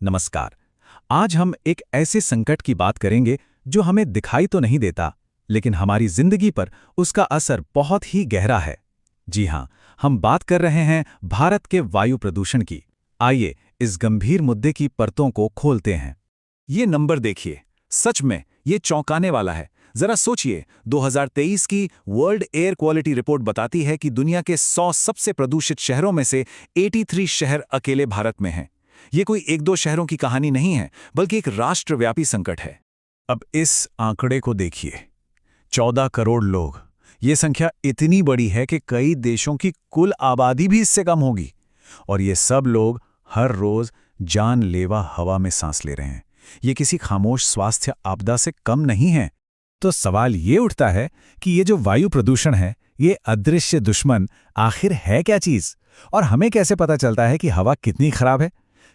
नमस्कार। आज हम एक ऐसे संकट की बात करेंगे जो हमें दिखाई तो नहीं देता, लेकिन हमारी जिंदगी पर उसका असर बहुत ही गहरा है। जी हां, हम बात कर रहे हैं भारत के वायु प्रदूषण की। आइए इस गंभीर मुद्दे की परतों को खोलते हैं। ये नंबर देखिए, सच में ये चौंकाने वाला है। जरा सोचिए, 2023 की वर्ल्ड एयर क्वालिटी रिपोर्ट बताती है कि दुनिया के 100 सबसे प्रदूषित शहरों में से 83 शहर अकेले भारत में हैं। ये कोई एक दो शहरों की कहानी नहीं है, बल्कि एक राष्ट्रव्यापी संकट है। अब इस आंकड़े को देखिए, 14 करोड़ लोग। ये संख्या इतनी बड़ी है कि कई देशों की कुल आबादी भी इससे कम होगी। और ये सब लोग हर रोज जानलेवा हवा में सांस ले रहे हैं। ये किसी खामोश स्वास्थ्य आपदा से कम नहीं है। तो सवाल ये उठता है कि ये जो वायु प्रदूषण है, ये अदृश्य दुश्मन आखिर है क्या चीज? और हमें कैसे पता चलता है कि हवा कितनी खराब है?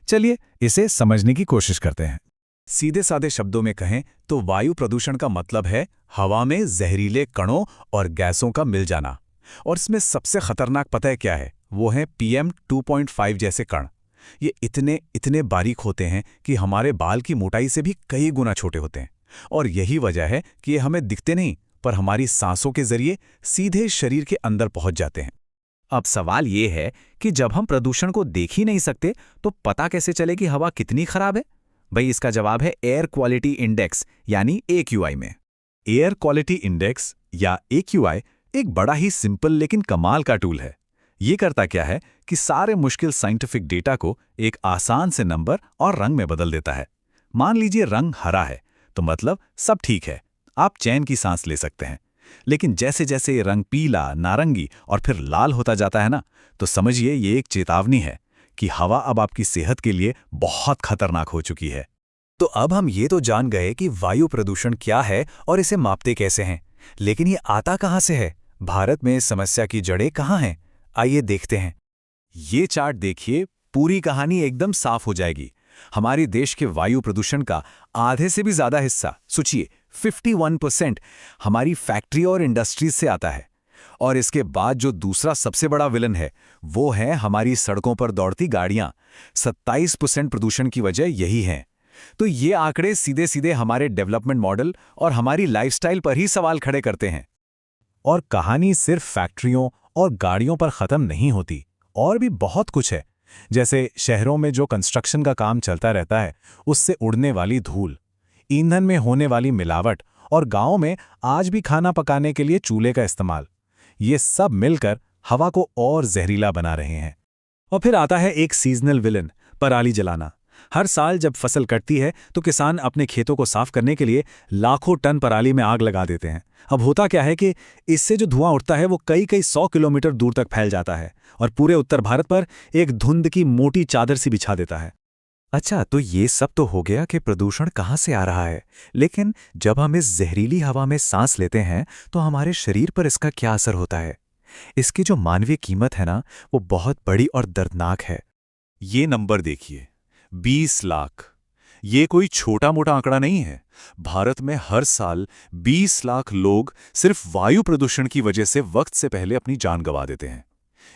चलिए इसे समझने की कोशिश करते हैं। सीधे साधे शब्दों में कहें तो वायु प्रदूषण का मतलब है हवा में जहरीले कणों और गैसों का मिल जाना। और इसमें सबसे खतरनाक पता है क्या है? वो है PM 2.5 जैसे कण। ये इतने इतने बारीक होते हैं कि हमारे बाल की मोटाई से भी कई गुना छोटे होते हैं। और यही वजह है कि ये हमें दिखते नहीं, पर हमारी सांसों के जरिए सीधे शरीर के अंदर पहुंच जाते हैं। अब सवाल ये है कि जब हम प्रदूषण को देख ही नहीं सकते, तो पता कैसे चले कि हवा कितनी खराब है? भाई, इसका जवाब है एयर क्वालिटी इंडेक्स यानी AQI में। एयर क्वालिटी इंडेक्स या AQI एक बड़ा ही सिंपल लेकिन कमाल का टूल है। ये करता क्या है कि सारे मुश्किल साइंटिफिक डेटा को एक आसान से नंबर और रंग में बदल देता है। मान लीजिए रंग हरा है, तो मतलब सब ठीक है, आप चैन की सांस ले सकते हैं। लेकिन जैसे जैसे ये रंग पीला, नारंगी और फिर लाल होता जाता है ना, तो समझिए ये एक चेतावनी है कि हवा अब आपकी सेहत के लिए बहुत खतरनाक हो चुकी है। तो अब हम ये तो जान गए कि वायु प्रदूषण क्या है और इसे मापते कैसे हैं, लेकिन ये आता कहाँ से है? भारत में इस समस्या की जड़ें कहाँ हैं? आइए देखते हैं। ये चार्ट देखिए, पूरी कहानी एकदम साफ हो जाएगी। हमारे देश के वायु प्रदूषण का आधे से भी ज्यादा हिस्सा, सोचिए 51%, हमारी फैक्ट्री और इंडस्ट्रीज से आता है। और इसके बाद जो दूसरा सबसे बड़ा विलन है, वो है हमारी सड़कों पर दौड़ती गाड़ियां। 27% प्रदूषण की वजह यही है। तो ये आंकड़े सीधे सीधे हमारे डेवलपमेंट मॉडल और हमारी लाइफस्टाइल पर ही सवाल खड़े करते हैं। और कहानी सिर्फ फैक्ट्रियों और गाड़ियों पर खत्म नहीं होती, और भी बहुत कुछ है। जैसे शहरों में जो कंस्ट्रक्शन का काम चलता रहता है, उससे उड़ने वाली धूल, ईंधन में होने वाली मिलावट, और गांव में आज भी खाना पकाने के लिए चूल्हे का इस्तेमाल, ये सब मिलकर हवा को और जहरीला बना रहे हैं। और फिर आता है एक सीजनल विलन, पराली जलाना। हर साल जब फसल कटती है तो किसान अपने खेतों को साफ करने के लिए लाखों टन पराली में आग लगा देते हैं। अब होता क्या है कि इससे जो धुआं उठता है वो कई कई 100 किलोमीटर दूर तक फैल जाता है और पूरे उत्तर भारत पर एक धुंध की मोटी चादर सी बिछा देता है। अच्छा, तो ये सब तो हो गया कि प्रदूषण कहाँ से आ रहा है, लेकिन जब हम इस जहरीली हवा में सांस लेते हैं तो हमारे शरीर पर इसका क्या असर होता है? इसकी जो मानवीय कीमत है ना, वो बहुत बड़ी और दर्दनाक है। ये नंबर देखिए, 20 लाख। ये कोई छोटा मोटा आंकड़ा नहीं है। भारत में हर साल 20 लाख लोग सिर्फ वायु प्रदूषण की वजह से वक्त से पहले अपनी जान गंवा देते हैं।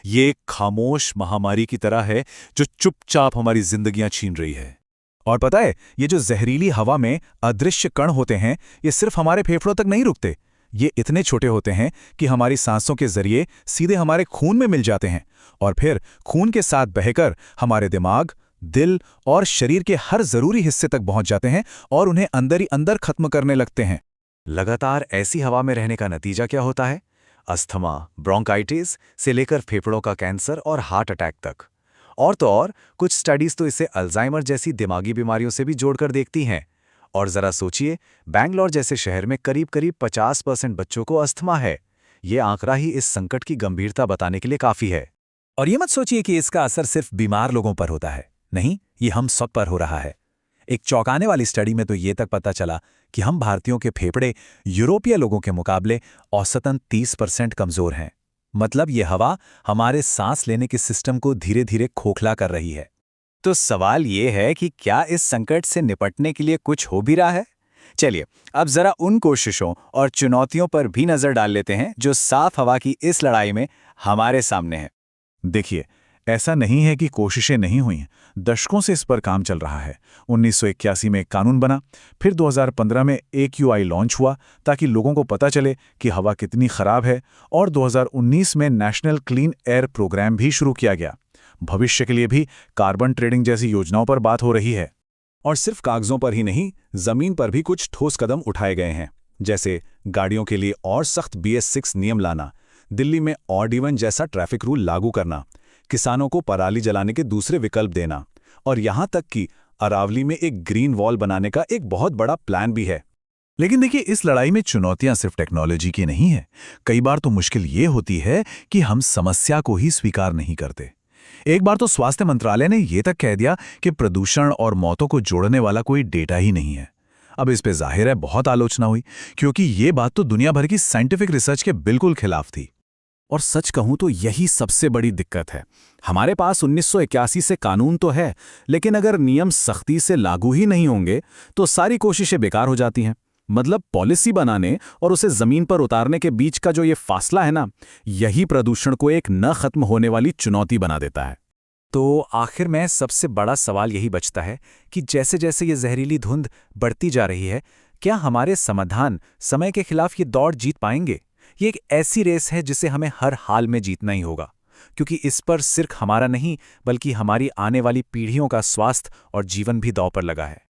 ये एक खामोश महामारी की तरह है जो चुपचाप हमारी जिंदगियां छीन रही है। और पता है, ये जो जहरीली हवा में अदृश्य कण होते हैं, ये सिर्फ हमारे फेफड़ों तक नहीं रुकते। ये इतने छोटे होते हैं कि हमारी सांसों के जरिए सीधे हमारे खून में मिल जाते हैं और फिर खून के साथ बहकर हमारे दिमाग, दिल और शरीर के हर जरूरी हिस्से तक पहुंच जाते हैं और उन्हें अंदर ही अंदर खत्म करने लगते हैं। लगातार ऐसी हवा में रहने का नतीजा क्या होता है? अस्थमा, ब्रोंकाइटिस से लेकर फेफड़ों का कैंसर और हार्ट अटैक तक। और तो और कुछ स्टडीज तो इसे अल्जाइमर जैसी दिमागी बीमारियों से भी जोड़कर देखती हैं। और जरा सोचिए, बैंगलोर जैसे शहर में करीब करीब 50% बच्चों को अस्थमा है। ये आंकड़ा ही इस संकट की गंभीरता बताने के लिए काफी है। और ये मत सोचिए कि इसका असर सिर्फ बीमार लोगों पर होता है। नहीं, ये हम सब पर हो रहा है। एक चौंकाने वाली स्टडी में तो ये तक पता चला कि हम भारतीयों के फेफड़े यूरोपीय लोगों के मुकाबले औसतन 30% कमजोर हैं। मतलब ये हवा हमारे सांस लेने के सिस्टम को धीरे धीरे खोखला कर रही है। तो सवाल ये है कि क्या इस संकट से निपटने के लिए कुछ हो भी रहा है? चलिए अब जरा उन कोशिशों और चुनौतियों पर भी नजर डाल लेते हैं जो साफ हवा की इस लड़ाई में हमारे सामने है। देखिए, ऐसा नहीं है कि कोशिशें नहीं हुई, दशकों से इस पर काम चल रहा है। 1981 में एक कानून बना, फिर 2015 में AQI लॉन्च हुआ ताकि लोगों को पता चले कि हवा कितनी खराब है, और 2019 में नेशनल क्लीन एयर प्रोग्राम भी शुरू किया गया। भविष्य के लिए भी कार्बन ट्रेडिंग जैसी योजनाओं पर बात हो रही है। और सिर्फ कागजों पर ही नहीं, जमीन पर भी कुछ ठोस कदम उठाए गए हैं, जैसे गाड़ियों के लिए और सख्त BS6 नियम लाना, दिल्ली में ऑड इवन जैसा ट्रैफिक रूल लागू करना, किसानों को पराली जलाने के दूसरे विकल्प देना, और यहां तक कि अरावली में एक ग्रीन वॉल बनाने का एक बहुत बड़ा प्लान भी है। लेकिन देखिए, इस लड़ाई में चुनौतियां सिर्फ टेक्नोलॉजी की नहीं है। कई बार तो मुश्किल ये होती है कि हम समस्या को ही स्वीकार नहीं करते। एक बार तो स्वास्थ्य मंत्रालय ने यह तक कह दिया कि प्रदूषण और मौतों को जोड़ने वाला कोई डेटा ही नहीं है। अब इस पे जाहिर है बहुत आलोचना हुई, क्योंकि ये बात तो दुनिया भर की साइंटिफिक रिसर्च के बिल्कुल खिलाफ थी। और सच कहूं तो यही सबसे बड़ी दिक्कत है। हमारे पास 1981 से कानून तो है, लेकिन अगर नियम सख्ती से लागू ही नहीं होंगे तो सारी कोशिशें बेकार हो जाती हैं। मतलब पॉलिसी बनाने और उसे जमीन पर उतारने के बीच का जो ये फासला है ना, यही प्रदूषण को एक न खत्म होने वाली चुनौती बना देता है। तो आखिर में सबसे बड़ा सवाल यही बचता है कि जैसे जैसे ये जहरीली धुंध बढ़ती जा रही है, क्या हमारे समाधान समय के खिलाफ ये दौड़ जीत पाएंगे? ये एक ऐसी रेस है जिसे हमें हर हाल में जीतना ही होगा, क्योंकि इस पर सिर्फ हमारा नहीं बल्कि हमारी आने वाली पीढ़ियों का स्वास्थ्य और जीवन भी दांव पर लगा है।